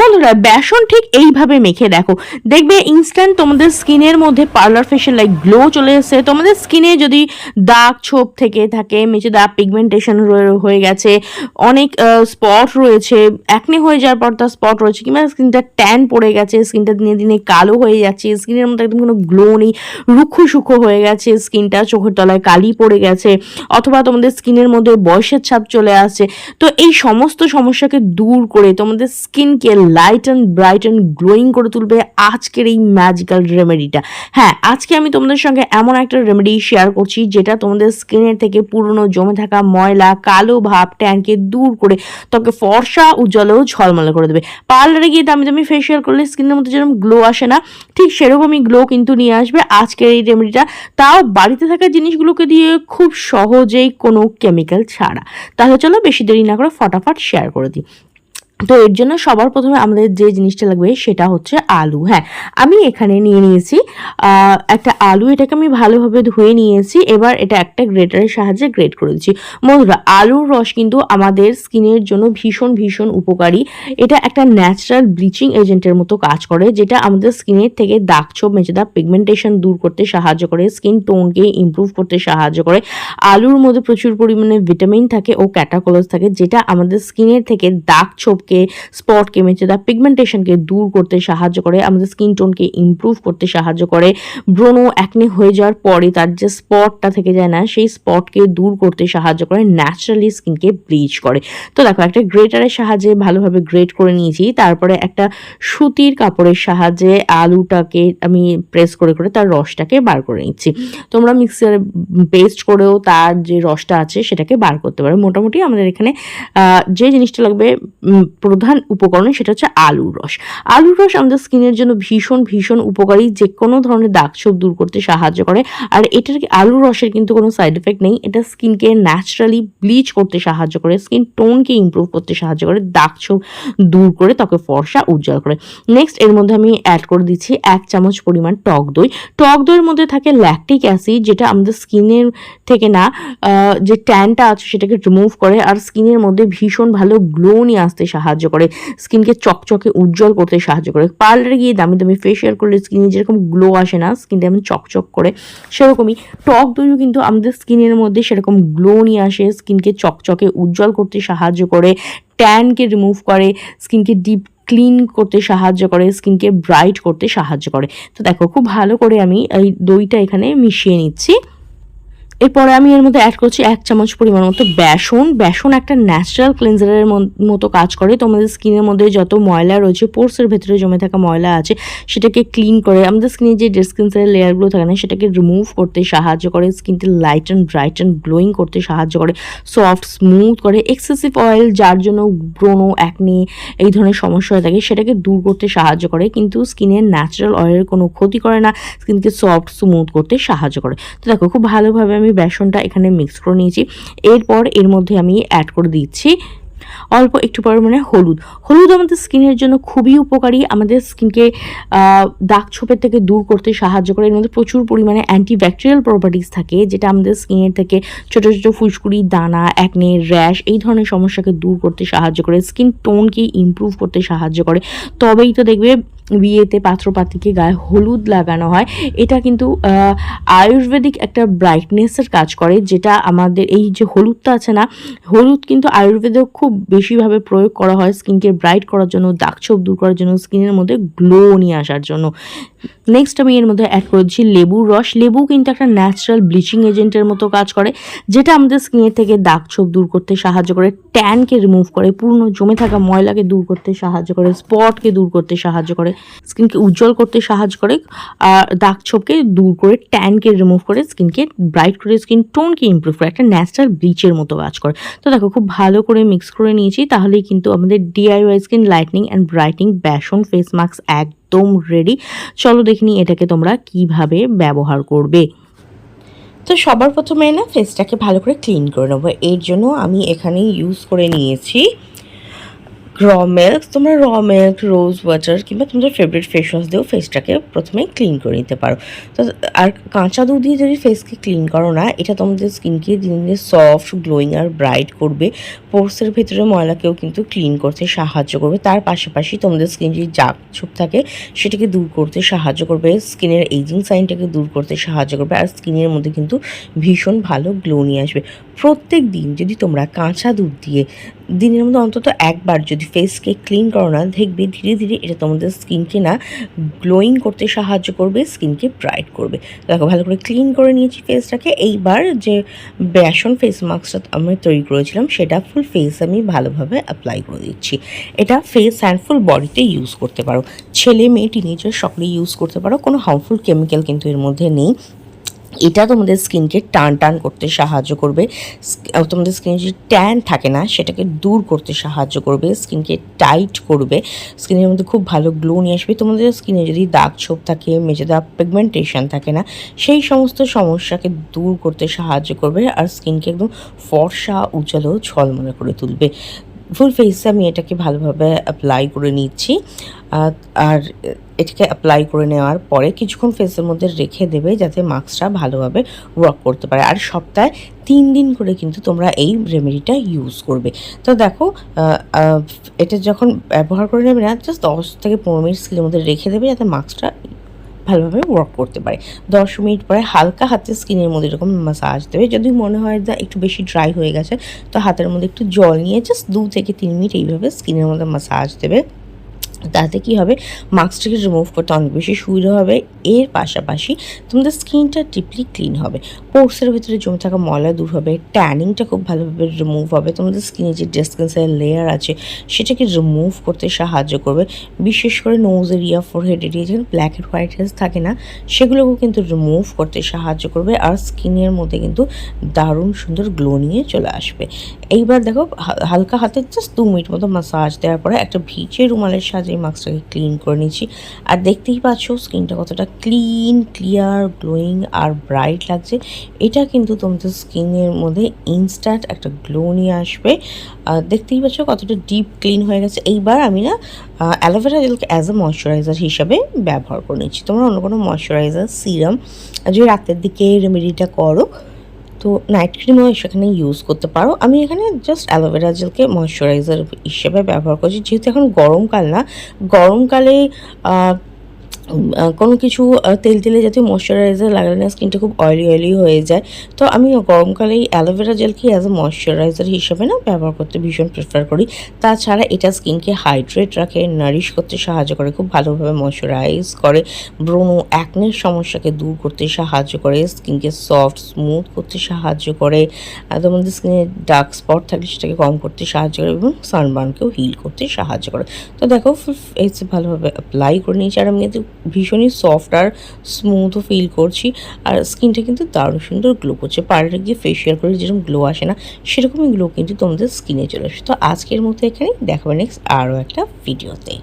বন্ধুরা বেসন ঠিক এইভাবে মেখে দেখো, দেখবে ইনস্ট্যান্ট তোমাদের স্কিনের মধ্যে পার্লার ফেশিয়াল লাইক গ্লো চলে এসেছে। তোমাদের স্কিনে যদি দাগ ছোপ থেকে থাকে, মেচে দাগ পিগমেন্টেশন হয়ে গেছে, অনেক স্পট রয়েছে, অ্যাকনে হয়ে যাওয়ার পর তার স্পট রয়েছে, কিংবা স্কিনটা ট্যান পড়ে গেছে, স্কিনটা দিনে দিনে কালো হয়ে যাচ্ছে, স্কিনের মধ্যে একদম কোনো গ্লো নেই, রুক্ষ সুক্ষ হয়ে গেছে স্কিনটা, চোখের তলায় কালি পড়ে গেছে, অথবা তোমাদের স্কিনের মধ্যে বয়সের ছাপ চলে আসছে, তো এই সমস্ত সমস্যাকে দূর করে তোমাদের স্কিনকে light and bright and glowing করে তুলবে আজকের এই ম্যাজিক্যাল রেমেডিটা। হ্যাঁ, আজকে আমি তোমাদের সঙ্গে এমন একটা রেমেডি শেয়ার করছি যেটা তোমাদের স্কিনের থেকে পুরনো জমে থাকা ময়লা, কালো ভাব, ট্যানকে দূর করে তোকে ফর্সা, উজ্জ্বল ও ঝলমলে করে দেবে। পার্লারে গিয়ে দামি দামি ফেসিয়াল করলে স্কিনের মধ্যে যেরকম গ্লো আসে না, ঠিক সেরকমই গ্লো কিন্তু নিয়ে আসবে আজকের এই রেমেডিটা, তাও বাড়িতে থাকা জিনিসগুলোকে দিয়ে খুব সহজেই, কোনো কেমিক্যাল ছাড়া। তাহলে চলো বেশি দেরি না করে ফটাফট শেয়ার করে দিই। তো এর জন্য সবার প্রথমে আমাদের যে জিনিসটা লাগবে সেটা হচ্ছে আলু। হ্যাঁ, আমি এখানে নিয়ে নিয়েছি একটা আলু, এটাকে আমি ভালোভাবে ধুয়ে নিয়েছি। এবার এটা একটা গ্রেটারের সাহায্যে গ্রেট করে দিচ্ছি। বন্ধুরা, আলুর রস কিন্তু আমাদের স্কিনের জন্য ভীষণ ভীষণ উপকারী। এটা একটা ন্যাচারাল ব্লিচিং এজেন্টের মতো কাজ করে, যেটা আমাদের স্কিনের থেকে দাগ ছোপ, মেচে দাগ, পিগমেন্টেশন দূর করতে সাহায্য করে, স্কিন টোনকে ইমপ্রুভ করতে সাহায্য করে। আলুর মধ্যে প্রচুর পরিমাণে ভিটামিন থাকে ও ক্যাটাকোলাস থাকে, যেটা আমাদের স্কিনের থেকে দাগ ছোপকে, স্পটকে, মেচে দাগ, পিগমেন্টেশনকে দূর করতে সাহায্য করে, আমাদের স্কিন টোনকে ইমপ্রুভ করতে সাহায্য করে। ব্রণ, অ্যাকনে হয়ে যাওয়ার পরে তার যে স্পটটা থেকে যায় না, সেই স্পটকে দূর করতে সাহায্য করে, ন্যাচারালি স্কিনকে ব্লিচ করে। তো দেখো, একটা গ্রেটারের সাহায্যে ভালোভাবে গ্রেট করে নিয়েছি। তারপরে একটা সুতির কাপড়ের সাহায্যে আলুটাকে আমি প্রেস করে করে তার রসটাকে বার করে নিচ্ছি। তোমরা মিক্সারে পেস্ট করেও তার যে রসটা আছে সেটাকে বার করতে পারো। মোটামুটি আমাদের এখানে যে জিনিসটা লাগবে, প্রধান উপকরণ, সেটা হচ্ছে আলুর রস। আলুর রস আমাদের স্কিনের জন্য ভীষণ ভীষণ উপকারী, যে কোনো ধরনের দাগ ছোপ দূর করতে সাহায্য করে। আর এটার আলুর রসের কিন্তু কোনো সাইড এফেক্ট নেই, এটা স্কিনকে ন্যাচারালি ব্লিচ করতে সাহায্য করে, স্কিন টোনকে ইমপ্রুভ করতে সাহায্য করে, দাগ ছোপ দূর করে ত্বকে ফর্সা, উজ্জ্বল করে। নেক্সট এর মধ্যে আমি অ্যাড করে দিচ্ছি 1 চামচ পরিমাণ টক দই। টক দইয়ের মধ্যে থাকে ল্যাকটিক অ্যাসিড, যেটা আমাদের স্কিনের থেকে না যে ট্যানটা আছে সেটাকে রিমুভ করে, আর স্কিনের মধ্যে ভীষণ ভালো গ্লো নিয়ে আসতে সাহায্য করে, স্কিনকে চকচকে উজ্জ্বল করতে সাহায্য করে। পার্লারে গিয়ে দামি দামি ফেসিয়াল করলে স্কিনে যেরকম গ্লো আসে না, স্কিনটা যেমন চকচক করে, সেরকমই টক দইও কিন্তু আমাদের স্কিনের মধ্যে সেরকম গ্লো নিয়ে আসে, স্কিনকে চকচকে উজ্জ্বল করতে সাহায্য করে, ট্যানকে রিমুভ করে, স্কিনকে ডিপ ক্লিন করতে সাহায্য করে, স্কিনকে ব্রাইট করতে সাহায্য করে। তো দেখো, খুব ভালো করে আমি এই দইটা এখানে মিশিয়ে নিচ্ছি। এরপরে আমি এর মধ্যে অ্যাড করছি 1 চামচ পরিমাণ মতো বেসন। বেসন একটা ন্যাচারাল ক্লিনজারের মতো কাজ করে, তোমাদের স্কিনের মধ্যে যত ময়লা রয়েছে, পোর্সের ভেতরে জমে থাকা ময়লা আছে, সেটাকে ক্লিন করে, আমাদের স্কিনের যে ডেড স্কিন সেলের লেয়ারগুলো থাকে না, সেটাকে রিমুভ করতে সাহায্য করে, স্কিনকে light and bright and glowing করতে সাহায্য করে, সফট স্মুথ করে। এক্সেসিভ অয়েল, যার জন্য ব্রণ, অ্যাকনে এই ধরনের সমস্যা হয়ে থাকে, সেটাকে দূর করতে সাহায্য করে, কিন্তু স্কিনের ন্যাচারাল অয়েলের কোনো ক্ষতি করে না, স্কিনকে সফট স্মুথ করতে সাহায্য করে। তো দেখো, খুব ভালোভাবে আমি বেসনটা এখানে মিক্স করে নিয়েছি। এরপর এর মধ্যে আমি অ্যাড করে দিচ্ছি অল্প একটু পরিমাণে হলুদ। হলুদ আমাদের স্কিনের জন্য খুবই উপকারী, আমাদের স্কিনকে দাগ ছোপের থেকে দূর করতে সাহায্য করে। এর মধ্যে প্রচুর পরিমাণে অ্যান্টিব্যাকটেরিয়াল প্রপার্টিস থাকে, যেটা আমাদের স্কিনের থেকে ছোটো ছোটো ফুসকুড়ি, দানা, অ্যাকনে, র্যাশ এই ধরনের সমস্যাকে দূর করতে সাহায্য করে, স্কিন টোনকে ইমপ্রুভ করতে সাহায্য করে। তবেই তো দেখবে বিয়েতে পাত্রপাত্রীকে গায়ে হলুদ লাগানো হয়। এটা কিন্তু আয়ুর্বেদিক একটা ব্রাইটনেসের কাজ করে, যেটা আমাদের এই যে হলুদটা আছে না, হলুদ কিন্তু আয়ুর্বেদেও খুব বেশিভাবে প্রয়োগ করা হয় স্কিনকে ব্রাইট করার জন্য, দাগ ছোপ দূর করার জন্য, স্কিনের মধ্যে গ্লো নিয়ে আসার জন্য। নেক্সট আমি এর মধ্যে অ্যাড করেছি লেবুর রস। লেবু কিন্তু একটা ন্যাচারাল ব্লিচিং এজেন্টের মতো কাজ করে, যেটা আমাদের স্কিনের থেকে দাগ ছোপ দূর করতে সাহায্য করে, ট্যানকে রিমুভ করে, পুরনো জমে থাকা ময়লাকে দূর করতে সাহায্য করে, স্পটকে দূর করতে সাহায্য করে, স্কিনকে উজ্জ্বল করতে সাহায্য করে, আর দাগ ছোপকে দূর করে, ট্যানকে রিমুভ করে, স্কিনকে ব্রাইট করে, স্কিন টোনকে ইমপ্রুভ করে, একটা ন্যাচারাল ব্লিচের মতো কাজ করে। তো দেখো, খুব ভালো করে মিক্স করে নিয়েছি। তাহলেই কিন্তু আমাদের DIY skin lightning and brightening besan face mask একদম রেডি। চলো দেখিনি এটাকে তোমরা কিভাবে ব্যবহার করবে। তো সবার প্রথমে না ফেসটাকে ভালো করে ক্লিন করে নেবো। এর জন্য আমি এখানে ইউজ করে নিয়েছি মিল্ক, তোমরা মিল্ক, রোজ ওয়াটার কিংবা তোমাদের ফেভারিট ফেস ওয়াশ দিয়েও ফেসটাকে প্রথমে ক্লিন করে নিতে পারো। তো আর কাঁচা দুধ দিয়ে যদি ফেসকে ক্লিন করো না, এটা তোমাদের স্কিনকে দিনে দিনে সফট, গ্লোয়িং আর ব্রাইট করবে। পোর্সের ভেতরে ময়লাকেও কিন্তু ক্লিন করতে সাহায্য করবে। তার পাশাপাশি তোমাদের স্কিন যদি দাগ ছোপ থাকে সেটাকে দূর করতে সাহায্য করবে, স্কিনের এইজিং সাইনটাকে দূর করতে সাহায্য করবে, আর স্কিনের মধ্যে কিন্তু ভীষণ ভালো গ্লো নিয়ে আসবে। প্রত্যেক দিন যদি তোমরা কাঁচা দুধ দিয়ে দিনের মধ্যে অন্তত একবার যদি ফেসকে ক্লিন করো না, দেখবে ধীরে ধীরে এটা তোমাদের স্কিনকে না গ্লোয়িং করতে সাহায্য করবে, স্কিনকে ব্রাইট করবে। দেখো ভালো করে ক্লিন করে নিয়েছি ফেসটাকে। এইবার যে বেসন ফেস মাস্কটা আমি তৈরি করেছিলাম সেটা ফুল ফেস আমি ভালোভাবে অ্যাপ্লাই করে দিচ্ছি। এটা ফেস অ্যান্ড ফুল বডিতে ইউজ করতে পারো, ছেলে মেয়ে টিনেজার সকলেই ইউজ করতে পারো, কোনো হার্মফুল কেমিক্যাল কিন্তু এর মধ্যে নেই। এটা তোমাদের স্কিনকে টান করতে সাহায্য করবে, তোমাদের স্কিনে যে ট্যান থাকে না সেটাকে দূর করতে সাহায্য করবে, স্কিনকে টাইট করবে, স্কিনের মধ্যে খুব ভালো গ্লো নিয়ে আসবে। তোমাদের স্কিনে যদি দাগ ছোপ থাকে, মেজে দাগ, পিগমেন্টেশন থাকে না, সেই সমস্ত সমস্যাকে দূর করতে সাহায্য করবে, আর স্কিনকে একদম ফর্সা, উজ্জ্বল ও ঝলমলে করে তুলবে। ফুল ফেসে আমি এটাকে ভালোভাবে অ্যাপ্লাই করে নিচ্ছি। আর এটাকে অ্যাপ্লাই করে নেওয়ার পরে কিছুক্ষণ ফেসের মধ্যে রেখে দেবে যাতে মাস্কটা ভালোভাবে ওয়ার্ক করতে পারে। আর সপ্তাহে 3 দিন করে কিন্তু তোমরা এই রেমেডিটা ইউজ করবে। তো দেখো এটা যখন ব্যবহার করে নেবে না, জাস্ট 10 থেকে 15 মিনিট স্কিনের মধ্যে রেখে দেবে যাতে মাস্কটা ভালোভাবে ওয়ার্ক করতে পারে। 10 মিনিট পরে হালকা হাতে স্কিনের মধ্যে এরকম মাসাজ দেবে। যদি মনে হয় যে একটু বেশি ড্রাই হয়ে গেছে, তো হাতের মধ্যে একটু জল নিয়ে জাস্ট 2 থেকে 3 মিনিট এইভাবে স্কিনের মধ্যে মাসাজ দেবে। তাতে কী হবে, মাস্কটাকে রিমুভ করতে অনেক বেশি সুবিধা হবে। এর পাশাপাশি তোমাদের স্কিনটা ডিপলি ক্লিন হবে, পোর্সের ভিতরে জমে থাকা ময়লা দূর হবে, ট্যানিংটা খুব ভালোভাবে রিমুভ হবে, তোমাদের স্কিনে যে ডেড স্কিনের লেয়ার আছে সেটাকে রিমুভ করতে সাহায্য করবে। বিশেষ করে নোজ এরিয়া, ফোরহেড এরিয়া যেখানে ব্ল্যাক অ্যান্ড হোয়াইট হেডস থাকে না, সেগুলোকেও কিন্তু রিমুভ করতে সাহায্য করবে, আর স্কিনের মধ্যে কিন্তু দারুণ সুন্দর গ্লো নিয়ে চলে আসবে। এইবার দেখো হালকা হাতে জাস্ট 2 মিনিট মতো মাসাজ দেওয়ার পরে একটা ভিজে রুমালের সাহায্যে মাস্কটাকে ক্লিন করে নিচ্ছি। আর দেখতেই পাচ্ছ স্কিনটা কতটা ক্লিন, ক্লিয়ার, গ্লোয়িং আর ব্রাইট লাগছে। এটা কিন্তু তোমাদের স্কিনের মধ্যে ইনস্ট্যান্ট একটা গ্লো নিয়ে আসবে। দেখতেই পাচ্ছ কতটা ডিপ ক্লিন হয়ে গেছে। এইবার আমি না অ্যালোভেরা জেলকে অ্যাজ এ ময়শ্চারাইজার হিসাবে ব্যবহার করে নিচ্ছি। তোমরা অন্য কোনো ময়শ্চারাইজার, সিরাম যদি রাতের দিকে রেমেডিটা করো, তো নাইট ক্রিমও সেখানে ইউজ করতে পারো। আমি এখানে জাস্ট অ্যালোভেরা জেলকে ময়শ্চারাইজার হিসেবে ব্যবহার করছি, যেহেতু এখন গরমকাল না, গরমকালে কোনো কিছু তেল জাতীয় ময়শ্চারাইজার লাগালে না স্কিনটা খুব অয়েলি হয়ে যায়। তো আমি গরমকালে এই অ্যালোভেরা জেলকে অ্যাজ এ ময়শ্চারাইজার হিসেবে না ব্যবহার করতে ভীষণ প্রেফার করি। তাছাড়া এটা স্কিনকে হাইড্রেট রাখে, নারিশ করতে সাহায্য করে, খুব ভালোভাবে ময়শ্চারাইজ করে, ব্রণ অ্যাকনের সমস্যাকে দূর করতে সাহায্য করে, স্কিনকে সফট স্মুথ করতে সাহায্য করে, তোমাদের স্কিনে ডার্ক স্পট থাকলে সেটাকে কম করতে সাহায্য করে, এবং সানবার্নকেও হিল করতে সাহায্য করে। তো দেখো ফুল ফেসে ভালোভাবে অ্যাপ্লাই করে নিয়েছি, আর আমি কিন্তু ভীষণই সফট আর স্মুথও ফিল করছি, আর স্কিনটা কিন্তু দারুণ সুন্দর গ্লো করছে। পার্লারে গিয়ে ফেসিয়াল করে যেরকম গ্লো আসে না, সেরকমই গ্লো কিন্তু তোমাদের স্কিনে চলে আসে। তো আজকের মতো এখানেই, দেখাবে নেক্সট আরও একটা ভিডিওতে।